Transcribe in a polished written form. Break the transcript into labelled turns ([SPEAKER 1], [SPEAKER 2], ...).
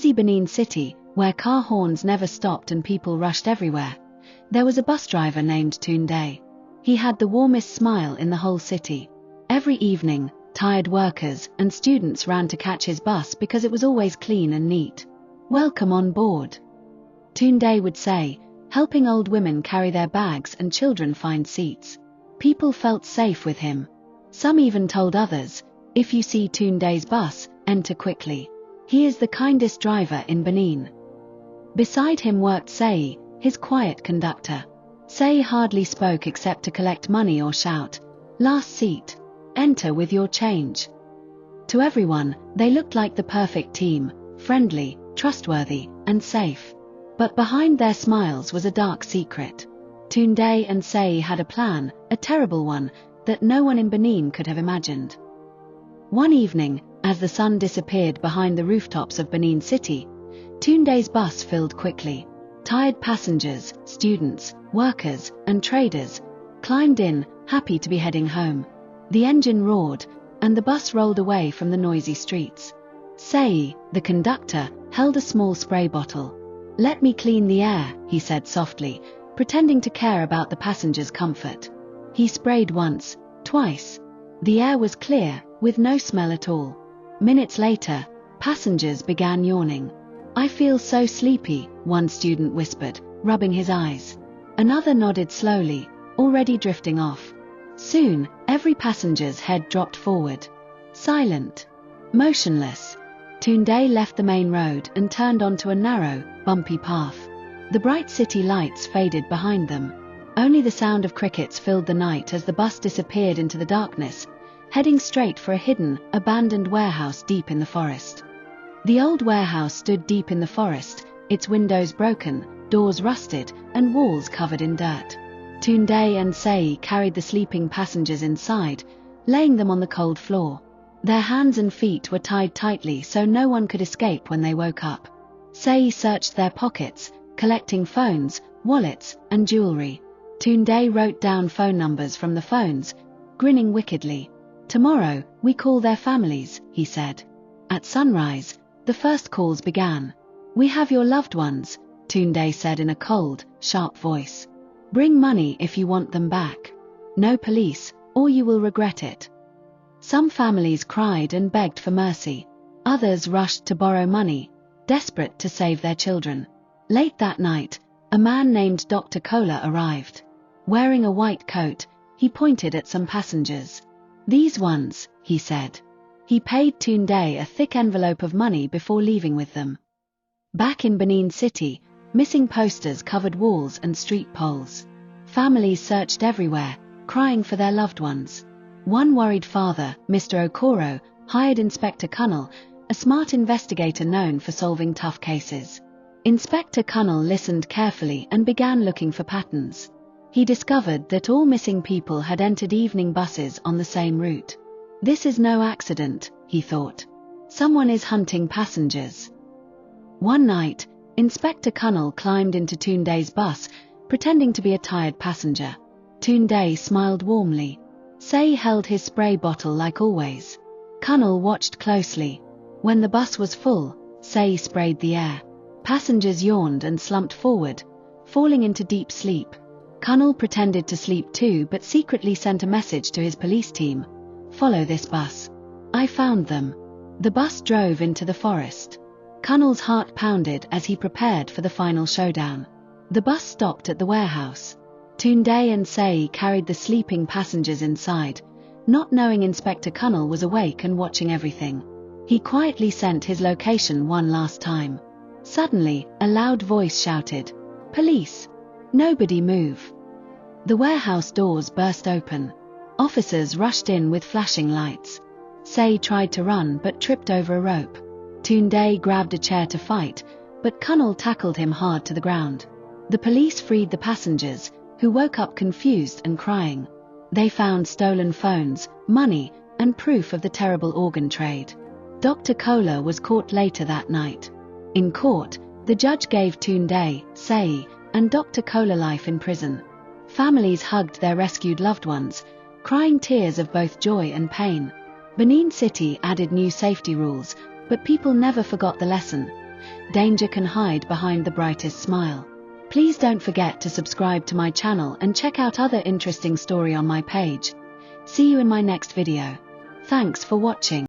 [SPEAKER 1] busy Benin City, where car horns never stopped and people rushed everywhere, there was a bus driver named Tunde. He had the warmest smile in the whole city. Every evening, tired workers and students ran to catch his bus because it was always clean and neat. "Welcome on board," Tunde would say, helping old women carry their bags and children find seats. People felt safe with him. Some even told others, "If you see Tunde's bus, enter quickly. He is the kindest driver in Benin." Beside him worked Sei, his quiet conductor. Sei hardly spoke except to collect money or shout, "Last seat. Enter with your change." To everyone, they looked like the perfect team, friendly, trustworthy, and safe. But behind their smiles was a dark secret. Tunde and Sei had a plan, a terrible one, that no one in Benin could have imagined. One evening, as the sun disappeared behind the rooftops of Benin City, Tunde's bus filled quickly. Tired passengers, students, workers, and traders climbed in, happy to be heading home. The engine roared, and the bus rolled away from the noisy streets. Sei, the conductor, held a small spray bottle. "Let me clean the air," he said softly, pretending to care about the passengers' comfort. He sprayed once, twice. The air was clear, with no smell at all. Minutes later, passengers began yawning. "I feel so sleepy," one student whispered, rubbing his eyes. Another nodded slowly, already drifting off. Soon, every passenger's head dropped forward. Silent. Motionless. Tunde left the main road and turned onto a narrow, bumpy path. The bright city lights faded behind them. Only the sound of crickets filled the night as the bus disappeared into the darkness, heading straight for a hidden, abandoned warehouse deep in the forest. The old warehouse stood deep in the forest, its windows broken, doors rusted, and walls covered in dirt. Tunde and Sei carried the sleeping passengers inside, laying them on the cold floor. Their hands and feet were tied tightly so no one could escape when they woke up. Sei searched their pockets, collecting phones, wallets, and jewelry. Tunde wrote down phone numbers from the phones, grinning wickedly. "Tomorrow, we call their families," he said. At sunrise, the first calls began. "We have your loved ones," Tunde said in a cold, sharp voice. "Bring money if you want them back. No police, or you will regret it." Some families cried and begged for mercy. Others rushed to borrow money, desperate to save their children. Late that night, a man named Dr. Kola arrived. Wearing a white coat, he pointed at some passengers. "These ones," he said. He paid Tunde a thick envelope of money before leaving with them. Back in Benin City, missing posters covered walls and street poles. Families searched everywhere, crying for their loved ones. One worried father, Mr. Okoro, hired Inspector Kunnel, a smart investigator known for solving tough cases. Inspector Kunnel listened carefully and began looking for patterns. He discovered that all missing people had entered evening buses on the same route. "This is no accident," he thought. "Someone is hunting passengers." One night, Inspector Kunnel climbed into Tunde's bus, pretending to be a tired passenger. Tunde smiled warmly. Sei held his spray bottle like always. Kunnel watched closely. When the bus was full, Sei sprayed the air. Passengers yawned and slumped forward, falling into deep sleep. Kunnel pretended to sleep too but secretly sent a message to his police team. "Follow this bus. I found them." The bus drove into the forest. Kunnel's heart pounded as he prepared for the final showdown. The bus stopped at the warehouse. Tunde and Sei carried the sleeping passengers inside, not knowing Inspector Kunnel was awake and watching everything. He quietly sent his location one last time. Suddenly, a loud voice shouted, "Police! Nobody move!" The warehouse doors burst open. Officers rushed in with flashing lights. Sei tried to run but tripped over a rope. Tunde grabbed a chair to fight, but Kunnel tackled him hard to the ground. The police freed the passengers, who woke up confused and crying. They found stolen phones, money, and proof of the terrible organ trade. Dr. Kola was caught later that night. In court, the judge gave Tunde, Sei, and Dr. Kola life in prison. Families hugged their rescued loved ones, crying tears of both joy and pain. Benin City added new safety rules, but people never forgot the lesson. danger can hide behind the brightest smile. Please don't forget to subscribe to my channel and check out other interesting story on my page. See you in my next video. Thanks for watching.